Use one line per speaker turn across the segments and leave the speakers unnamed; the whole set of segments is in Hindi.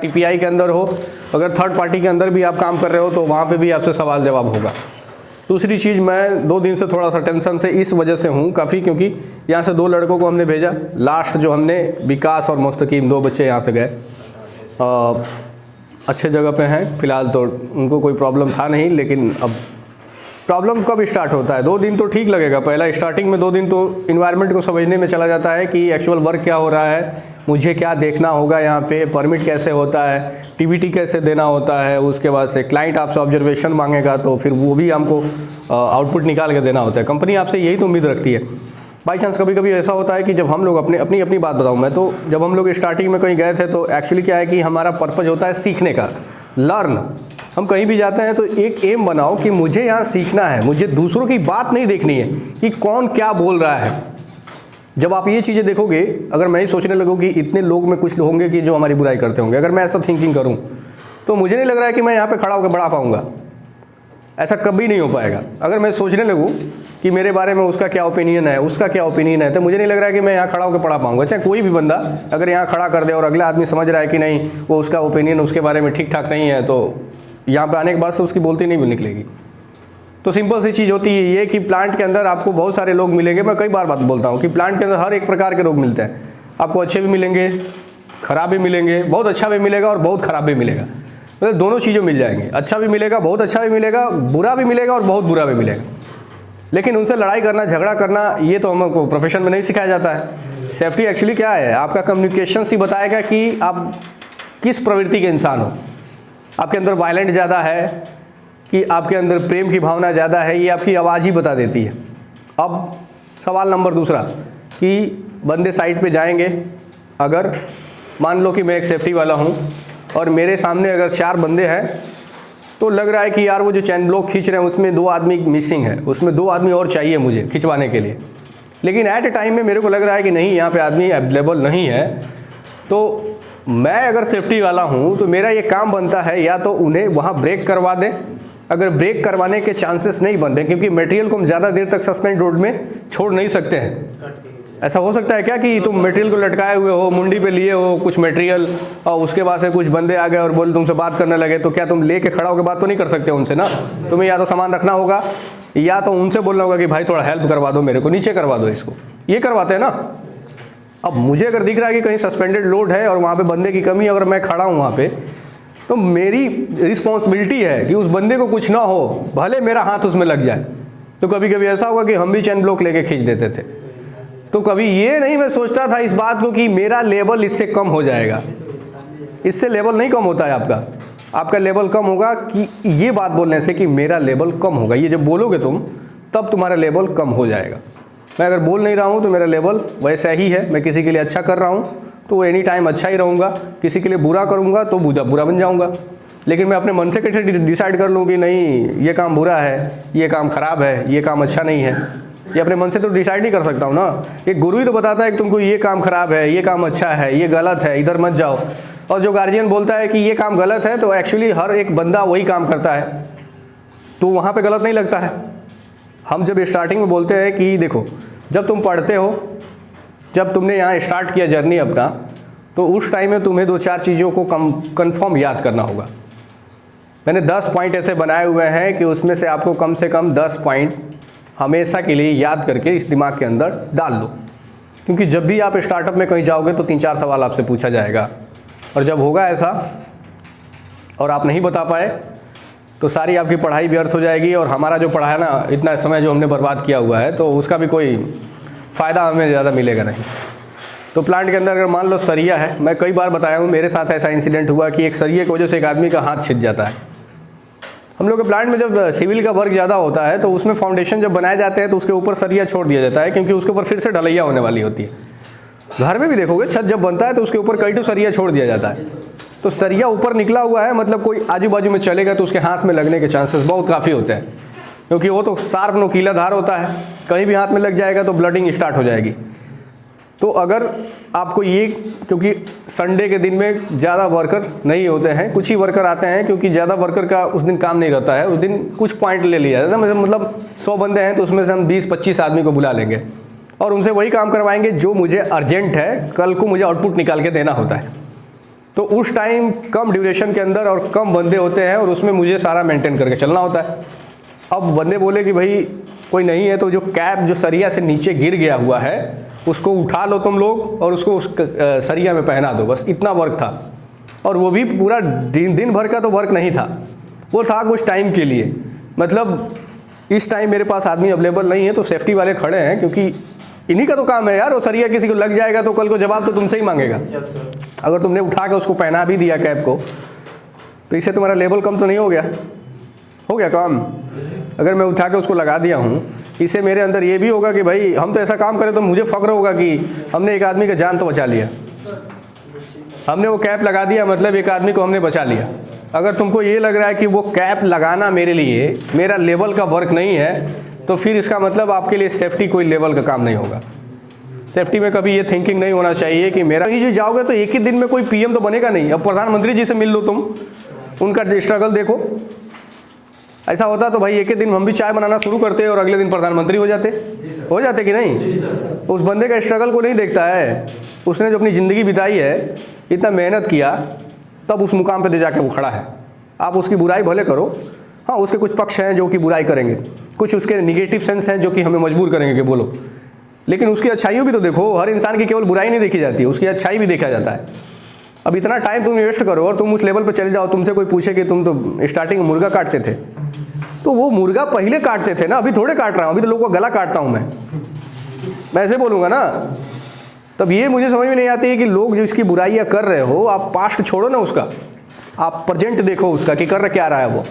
टीपीआई के अंदर हो, अगर थर्ड पार्टी के अंदर भी आप काम कर रहे हो तो वहाँ पे भी आपसे सवाल जवाब होगा। दूसरी चीज़, मैं 2 दिन से थोड़ा सा टेंशन से इस वजह से हूँ काफ़ी, क्योंकि यहाँ से 2 लड़कों को हमने भेजा। लास्ट जो हमने विकास और मुस्तकीम 2 बच्चे यहाँ से गए, अच्छे जगह पे हैं फ़िलहाल, तो उनको कोई प्रॉब्लम था नहीं। लेकिन अब प्रॉब्लम कब स्टार्ट होता है? 2 दिन तो ठीक लगेगा, पहला स्टार्टिंग में 2 दिन तो इन्वायरमेंट को समझने में चला जाता है कि एक्चुअल वर्क क्या हो रहा है, मुझे क्या देखना होगा, यहाँ पे परमिट कैसे होता है, टीवीटी कैसे देना होता है। उसके बाद से क्लाइंट आपसे ऑब्जर्वेशन मांगेगा तो फिर वो भी हमको आउटपुट निकाल के देना होता है। कंपनी आपसे यही तो उम्मीद रखती है। बाई चांस कभी कभी ऐसा होता है कि जब हम लोग अपनी बात बताऊँ मैं, तो जब हम लोग स्टार्टिंग में कहीं गए थे तो एक्चुअली क्या है कि हमारा पर्पज़ होता है सीखने का, लर्न। हम कहीं भी जाते हैं तो एक एम बनाओ कि मुझे यहाँ सीखना है, मुझे दूसरों की बात नहीं देखनी है कि कौन क्या बोल रहा है। जब आप ये चीज़ें देखोगे, अगर मैं ही सोचने लगूँ कि इतने लोग में कुछ होंगे कि जो हमारी बुराई करते होंगे, अगर मैं ऐसा थिंकिंग करूँ तो मुझे नहीं लग रहा है कि मैं यहाँ पे खड़ा होकर बढ़ा पाऊँगा। ऐसा कभी नहीं हो पाएगा। अगर मैं सोचने लगूँ कि मेरे बारे में उसका क्या ओपिनियन है, उसका क्या ओपिनियन है, तो मुझे नहीं लग रहा है कि मैं यहाँ खड़ा होकर पढ़ा पाऊँगा। चाहे कोई भी बंदा अगर यहाँ खड़ा कर दे और अगला आदमी समझ रहा है कि नहीं वो उसका ओपिनियन उसके बारे में ठीक ठाक नहीं है, तो यहाँ पे आने के बाद से उसकी बोलती नहीं भी निकलेगी। तो सिंपल सी चीज़ होती है ये कि प्लांट के अंदर आपको बहुत सारे लोग मिलेंगे। मैं कई बार बात बोलता हूँ कि प्लांट के अंदर हर एक प्रकार के लोग मिलते हैं। आपको अच्छे भी मिलेंगे, ख़राब भी मिलेंगे, बहुत अच्छा भी मिलेगा और बहुत ख़राब भी मिलेगा। मतलब दोनों चीज़ें मिल जाएंगी, अच्छा भी मिलेगा, बहुत अच्छा भी मिलेगा, बुरा भी मिलेगा और बहुत बुरा भी मिलेगा। लेकिन उनसे लड़ाई करना, झगड़ा करना, ये तो हमको प्रोफेशन में नहीं सिखाया जाता है। सेफ्टी एक्चुअली क्या है? आपका कम्युनिकेशन ही बताएगा कि आप किस प्रवृत्ति के इंसान हो। आपके अंदर वायलेंट ज़्यादा है कि आपके अंदर प्रेम की भावना ज़्यादा है, ये आपकी आवाज़ ही बता देती है। अब सवाल नंबर दूसरा कि बंदे साइड पे जाएंगे, अगर मान लो कि मैं एक सेफ्टी वाला हूँ और मेरे सामने अगर 4 बंदे हैं, तो लग रहा है कि यार वो जो चैन ब्लॉक खींच रहे हैं उसमें 2 आदमी मिसिंग है, उसमें 2 आदमी और चाहिए मुझे खिंचवाने के लिए। लेकिन एट ए टाइम में मेरे को लग रहा है कि नहीं, यहाँ पे आदमी अवेलेबल नहीं है। तो मैं अगर सेफ्टी वाला हूँ तो मेरा ये काम बनता है या तो उन्हें वहाँ ब्रेक करवा दें, अगर ब्रेक करवाने के चांसेस नहीं बन रहे, क्योंकि मटेरियल को हम ज़्यादा देर तक सस्पेंड रोड में छोड़ नहीं सकते हैं। ऐसा हो सकता है क्या कि तुम मटेरियल को लटकाए हुए हो, मुंडी पे लिए हो कुछ मटेरियल, और उसके बाद से कुछ बंदे आ गए और बोले तुमसे बात करने लगे, तो क्या तुम लेके खड़ा होकर बात तो नहीं कर सकते उनसे ना? तुम्हें या तो सामान रखना होगा या तो उनसे बोलना होगा कि भाई थोड़ा हेल्प करवा दो, मेरे को नीचे करवा दो इसको। ये करवाते हैं ना। अब मुझे अगर दिख रहा है कि कहीं सस्पेंडेड लोड है और वहाँ पे बंदे की कमी, अगर मैं खड़ा हूँ वहाँ पे, तो मेरी रिस्पॉन्सिबिलिटी है कि उस बंदे को कुछ ना हो, भले मेरा हाथ उसमें लग जाए। तो कभी कभी ऐसा होगा कि हम भी चैन ब्लॉक लेके खींच देते थे। तो कभी ये नहीं मैं सोचता था इस बात को कि मेरा लेवल इससे कम हो जाएगा। इससे लेवल नहीं कम होता है आपका लेवल कम होगा कि ये बात बोलने से कि मेरा लेवल कम होगा। ये जब बोलोगे तुम, तब तुम्हारा लेवल कम हो जाएगा। मैं अगर बोल नहीं रहा हूँ तो मेरा लेवल वैसा ही है। मैं किसी के लिए अच्छा कर रहा हूँ तो एनी टाइम अच्छा ही रहूँगा, किसी के लिए बुरा करूँगा तो बुरा बन जाऊँगा। लेकिन मैं अपने मन से कैसे डिसाइड कर लूँ कि नहीं ये काम बुरा है, ये काम ख़राब है, ये काम अच्छा नहीं है? ये अपने मन से तो डिसाइड नहीं कर सकता हूँ ना। एक गुरु ही तो बताता है कि तुमको ये काम ख़राब है, ये काम अच्छा है, ये गलत है, इधर मत जाओ। और जो गार्जियन बोलता है कि ये काम गलत है, तो एक्चुअली हर एक बंदा वही काम करता है, तो वहाँ पे गलत नहीं लगता है। हम जब स्टार्टिंग में बोलते हैं कि देखो, जब तुम पढ़ते हो, जब तुमने यहाँ स्टार्ट किया जर्नी अपना, तो उस टाइम में तुम्हें 2-4 चीज़ों को कंफर्म याद करना होगा। मैंने 10 पॉइंट ऐसे बनाए हुए हैं कि उसमें से आपको कम से कम 10 पॉइंट हमेशा के लिए याद करके इस दिमाग के अंदर डाल लो। क्योंकि जब भी आप स्टार्टअप में कहीं जाओगे तो 3-4 सवाल आपसे पूछा जाएगा, और जब होगा ऐसा और आप नहीं बता पाए तो सारी आपकी पढ़ाई व्यर्थ हो जाएगी। और हमारा जो पढ़ा है ना, इतना समय जो हमने बर्बाद किया हुआ है, तो उसका भी कोई फ़ायदा हमें ज़्यादा मिलेगा नहीं। तो प्लांट के अंदर अगर मान लो सरिया है, मैं कई बार बताया हूँ, मेरे साथ ऐसा इंसिडेंट हुआ कि एक सरिये की वजह से एक आदमी का हाथ छिद जाता है। हम लोग के प्लांट में जब सिविल का वर्क ज़्यादा होता है तो उसमें फाउंडेशन जब बनाए जाते हैं तो उसके ऊपर सरिया छोड़ दिया जाता है, क्योंकि उसके ऊपर फिर से ढलैया होने वाली होती है। घर में भी देखोगे, छत जब बनता है तो उसके ऊपर कई सरिया छोड़ दिया जाता है। तो सरिया ऊपर निकला हुआ है, मतलब कोई आजू बाजू में चलेगा तो उसके हाथ में लगने के चांसेस बहुत काफ़ी होते हैं, क्योंकि वो तो शार्प नोकीला धार होता है, कहीं भी हाथ में लग जाएगा तो ब्लडिंग स्टार्ट हो जाएगी। तो अगर आपको ये, क्योंकि संडे के दिन में ज़्यादा वर्कर नहीं होते हैं, कुछ ही वर्कर आते हैं, क्योंकि ज़्यादा वर्कर का उस दिन काम नहीं रहता है, उस दिन कुछ पॉइंट ले लिया जाता है। मतलब 100 बंदे हैं तो उसमें से हम 20-25 आदमी को बुला लेंगे और उनसे वही काम करवाएंगे जो मुझे अर्जेंट है, कल को मुझे आउटपुट निकाल के देना होता है। तो उस टाइम कम ड्यूरेशन के अंदर और कम बंदे होते हैं और उसमें मुझे सारा मेंटेन करके चलना होता है। अब बंदे बोले कि भाई कोई नहीं है, तो जो कैप जो सरिया से नीचे गिर गया हुआ है उसको उठा लो तुम लोग और उसको उस सरिया में पहना दो, बस इतना वर्क था। और वो भी पूरा दिन भर का तो वर्क नहीं था, वो था कुछ टाइम के लिए। मतलब इस टाइम मेरे पास आदमी अवेलेबल नहीं है तो सेफ्टी वाले खड़े हैं, क्योंकि इन्हीं का तो काम है यार। वो सरिया किसी को लग जाएगा तो कल को जवाब तो तुमसे ही मांगेगा। अगर तुमने उठा के उसको पहना भी दिया कैप को, तो इससे तुम्हारा लेवल कम तो नहीं हो गया? हो गया काम। अगर मैं उठा के उसको लगा दिया हूँ, इससे मेरे अंदर ये भी होगा कि भाई हम तो ऐसा काम करें तो मुझे फ़ख्र होगा कि हमने एक आदमी का जान तो बचा लिया। हमने वो कैप लगा दिया, मतलब एक आदमी को हमने बचा लिया। अगर तुमको ये लग रहा है कि वो कैप लगाना मेरे लिए मेरा लेवल का वर्क नहीं है, तो फिर इसका मतलब आपके लिए सेफ्टी कोई लेवल का काम नहीं होगा। सेफ्टी में कभी ये थिंकिंग नहीं होना चाहिए कि मेरा ही जाओगे तो एक ही दिन में कोई पीएम तो बनेगा नहीं। अब प्रधानमंत्री जी से मिल लो तुम, उनका स्ट्रगल देखो। ऐसा होता तो भाई एक ही दिन हम भी चाय बनाना शुरू करते और अगले दिन प्रधानमंत्री हो जाते कि नहीं? उस बंदे का स्ट्रगल को नहीं देखता है, उसने जो अपनी ज़िंदगी बिताई है, इतना मेहनत किया, तब उस मुकाम पे जाके वो खड़ा है। आप उसकी बुराई भले करो, हाँ उसके कुछ पक्ष हैं जो कि बुराई करेंगे, कुछ उसके निगेटिव सेंस हैं जो कि हमें मजबूर करेंगे कि बोलो, लेकिन उसकी अच्छाइयों भी तो देखो। हर इंसान की केवल बुराई नहीं देखी जाती है, उसकी अच्छाई भी देखा जाता है। अब इतना टाइम तुम इन्वेस्ट करो और तुम उस लेवल पर चले जाओ, तुमसे कोई पूछे कि तुम तो स्टार्टिंग में मुर्गा काटते थे, तो वो मुर्गा पहले काटते थे ना, अभी थोड़े काट रहा हूँ, अभी तो लोगों का गला काटता हूँ मैं ऐसे बोलूँगा ना। तब ये मुझे समझ में नहीं आती है कि लोग जो इसकी बुराइयाँ कर रहे हो, आप पास्ट छोड़ो ना उसका, आप प्रेजेंट देखो उसका कि कर क्या रहा है वो।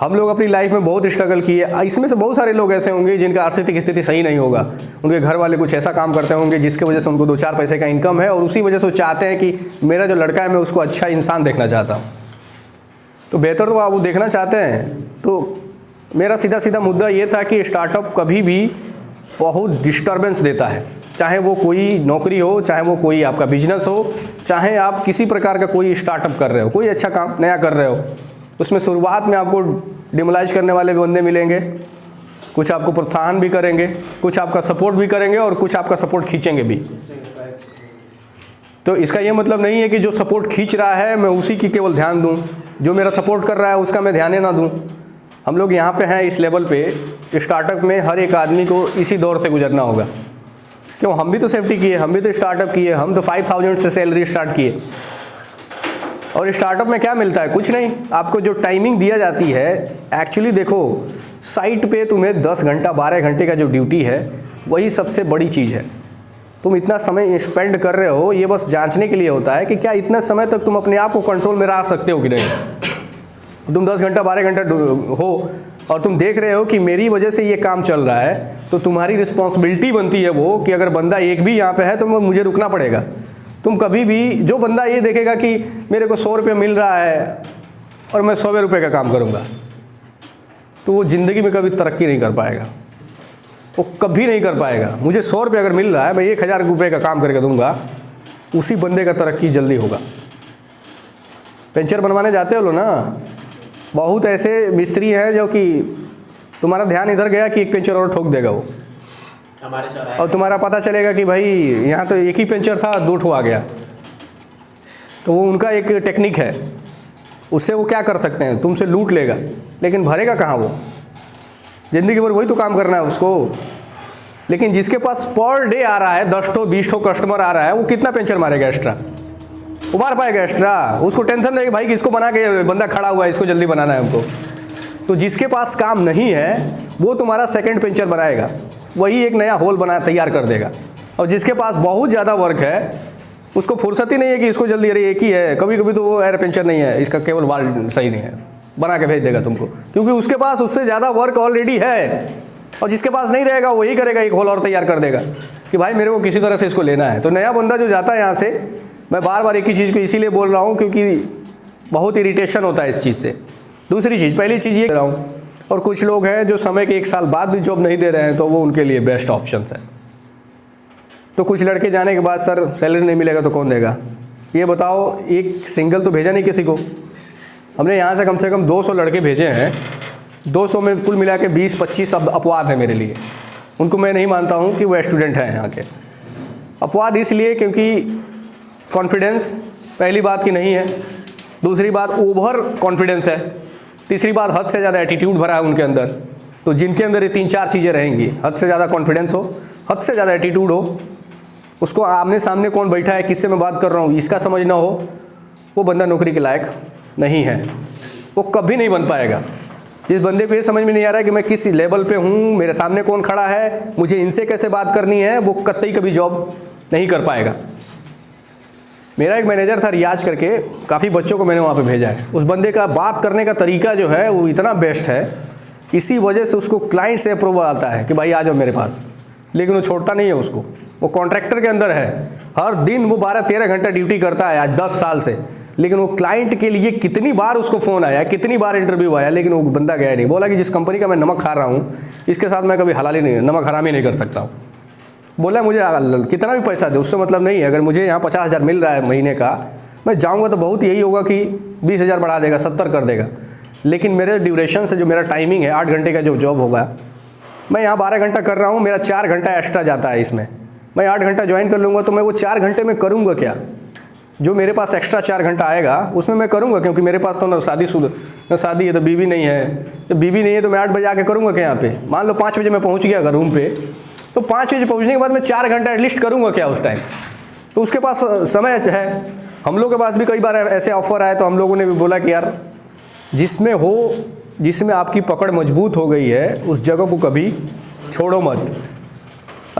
हम लोग अपनी लाइफ में बहुत स्ट्रगल किए, इसमें से बहुत सारे लोग ऐसे होंगे जिनका आर्थिक स्थिति सही नहीं होगा, उनके घर वाले कुछ ऐसा काम करते होंगे जिसकी वजह से उनको 2-4 पैसे का इनकम है, और उसी वजह से वो चाहते हैं कि मेरा जो लड़का है मैं उसको अच्छा इंसान देखना चाहता हूँ। तो बेहतर तो आप वो देखना चाहते हैं। तो मेरा सीधा मुद्दा ये था कि स्टार्टअप कभी भी बहुत डिस्टर्बेंस देता है, चाहे वो कोई नौकरी हो, चाहे वो कोई आपका बिजनेस हो, चाहे आप किसी प्रकार का कोई स्टार्टअप कर रहे हो, कोई अच्छा काम नया कर रहे हो। उसमें शुरुआत में आपको डिमोलाइज करने वाले भी बंदे मिलेंगे, कुछ आपको प्रोत्साहन भी करेंगे, कुछ आपका सपोर्ट भी करेंगे और कुछ आपका सपोर्ट खींचेंगे भी। तो इसका ये मतलब नहीं है कि जो सपोर्ट खींच रहा है मैं उसी की केवल ध्यान दूँ, जो मेरा सपोर्ट कर रहा है उसका मैं ध्यान ना दूँ। हम लोग यहाँ पे हैं इस लेवल पे, स्टार्टअप में हर एक आदमी को इसी दौर से गुजरना होगा। क्यों? हम भी तो सेफ्टी किए, हम भी तो स्टार्टअप किए, हम तो 5000 से सैलरी स्टार्ट किए। और स्टार्टअप में क्या मिलता है? कुछ नहीं। आपको जो टाइमिंग दिया जाती है, एक्चुअली देखो साइट पे तुम्हें 10 घंटा 12 घंटे का जो ड्यूटी है वही सबसे बड़ी चीज़ है। तुम इतना समय स्पेंड कर रहे हो, ये बस जांचने के लिए होता है कि क्या इतना समय तक तुम अपने आप को कंट्रोल में रख सकते हो कि नहीं। तुम 10 घंटा 12 घंटा हो और तुम देख रहे हो कि मेरी वजह से ये काम चल रहा है, तो तुम्हारी रिस्पॉन्सिबिलिटी बनती है वो कि अगर बंदा एक भी यहाँ पे है तो मुझे रुकना पड़ेगा। तुम कभी भी, जो बंदा ये देखेगा कि मेरे को 100 रुपये मिल रहा है और मैं 100 रुपये का काम करूँगा, तो वो ज़िंदगी में कभी तरक्की नहीं कर पाएगा, वो कभी नहीं कर पाएगा। मुझे 100 रुपये अगर मिल रहा है, मैं 1000 रुपये का काम करके दूंगा, उसी बंदे का तरक्की जल्दी होगा। पेंचर बनवाने जाते हो लो ना, बहुत ऐसे मिस्त्री हैं जो कि तुम्हारा ध्यान इधर गया कि एक पेंचर और ठोक देगा वो, और तुम्हारा पता चलेगा कि भाई यहाँ तो एक ही पेंचर था, 2 ठो आ गया। तो वो उनका एक टेक्निक है, उससे वो क्या कर सकते हैं, तुमसे लूट लेगा, लेकिन भरेगा कहाँ वो? ज़िंदगी भर वही तो काम करना है उसको। लेकिन जिसके पास पर डे आ रहा है 10 ठो 20 ठो कस्टमर आ रहा है, वो कितना पेंचर मारेगा एक्स्ट्रा? उबार पाएगा एक्स्ट्रा? उसको टेंशन नहीं भाई किसको बना के बंदा खड़ा हुआ है, इसको जल्दी बनाना है हमको। तो जिसके पास काम नहीं है वो तुम्हारा सेकंड पेंचर बनाएगा, वही एक नया होल बना तैयार कर देगा। और जिसके पास बहुत ज़्यादा वर्क है, उसको फुर्सत ही नहीं है कि इसको जल्दी, अरे एक ही है, कभी कभी तो वो एयर पेंचर नहीं है, इसका केवल वाल सही नहीं है, बना के भेज देगा तुमको, क्योंकि उसके पास उससे ज़्यादा वर्क ऑलरेडी है। और जिसके पास नहीं रहेगा वही करेगा, एक होल और तैयार कर देगा कि भाई मेरे को किसी तरह से इसको लेना है। तो नया बंदा जो जाता है यहाँ से, मैं बार बार एक ही चीज़ को इसीलिए बोल रहा हूँ क्योंकि बहुत इरिटेशन होता है इस चीज़ से। दूसरी चीज़, पहली चीज़ ये कह रहा हूँ, और कुछ लोग हैं जो समय के 1 साल बाद भी जॉब नहीं दे रहे हैं, तो वो उनके लिए बेस्ट ऑप्शन है। तो कुछ लड़के जाने के बाद सर सैलरी नहीं मिलेगा तो कौन देगा? ये बताओ, एक सिंगल तो भेजा नहीं किसी को। हमने यहाँ से कम 200 लड़के भेजे हैं, 200 में कुल मिला के 20-25 अपवाद है मेरे लिए। उनको मैं नहीं मानता हूँ कि वो स्टूडेंट हैं यहाँ के। अपवाद इसलिए क्योंकि कॉन्फिडेंस पहली बात कि नहीं है। दूसरी बात ओवर कॉन्फिडेंस है। तीसरी बात हद से ज़्यादा एटीट्यूड भरा है उनके अंदर। तो जिनके अंदर ये 3-4 चीज़ें रहेंगी, हद से ज़्यादा कॉन्फिडेंस हो, हद से ज़्यादा एटीट्यूड हो, उसको आमने सामने कौन बैठा है, किससे मैं बात कर रहा हूँ, इसका समझ ना हो, वो बंदा नौकरी के लायक नहीं है, वो कभी नहीं बन पाएगा। जिस बंदे को ये समझ में नहीं आ रहा है कि मैं किस लेवल पे हूँ, मेरे सामने कौन खड़ा है, मुझे इनसे कैसे बात करनी है, वो कतई कभी जॉब नहीं कर पाएगा। मेरा एक मैनेजर था रियाज करके, काफ़ी बच्चों को मैंने वहाँ पे भेजा है। उस बंदे का बात करने का तरीका जो है वो इतना बेस्ट है, इसी वजह से उसको क्लाइंट से अप्रूवल आता है कि भाई आ जाओ मेरे पास। लेकिन वो छोड़ता नहीं है उसको, वो कॉन्ट्रैक्टर के अंदर है, हर दिन वो 12-13 घंटा ड्यूटी करता है आज 10 साल से। लेकिन वो क्लाइंट के लिए कितनी बार उसको फ़ोन आया, कितनी बार इंटरव्यू आया, लेकिन वो बंदा गया नहीं। बोला कि जिस कंपनी का मैं नमक खा रहा हूँ इसके साथ मैं कभी हलाली नहीं, नमक हरामी नहीं कर सकता हूँ। बोला मुझे कितना भी पैसा दे उससे मतलब नहीं है, अगर मुझे यहाँ 50,000 मिल रहा है महीने का, मैं जाऊँगा तो बहुत यही होगा कि 20,000 बढ़ा देगा, 70 कर देगा। लेकिन मेरे ड्यूरेशन से जो मेरा टाइमिंग है 8 घंटे का जो जॉब होगा, मैं यहाँ 12 घंटा कर रहा हूँ, मेरा 4 घंटा एक्स्ट्रा जाता है इसमें। मैं 8 घंटा ज्वाइन कर लूँगा तो मैं वो 4 घंटे में करूँगा क्या? जो मेरे पास एक्स्ट्रा 4 घंटा आएगा उसमें मैं करूँगा, क्योंकि मेरे पास तो ना शादी है तो बीवी नहीं है, तो बीवी नहीं है तो मैं 8 बजे आके करूँगा क्या यहाँ पे? मान लो 5 बजे मैं पहुँच गया अगर रूम पे, तो 5 बजे पहुँचने के बाद मैं 4 घंटा एटलीस्ट करूँगा क्या उस टाइम? तो उसके पास समय है। हम लोग के पास भी कई बार ऐसे ऑफर आए तो हम लोगों ने भी बोला कि यार जिसमें आपकी पकड़ मजबूत हो गई है उस जगह को कभी छोड़ो मत।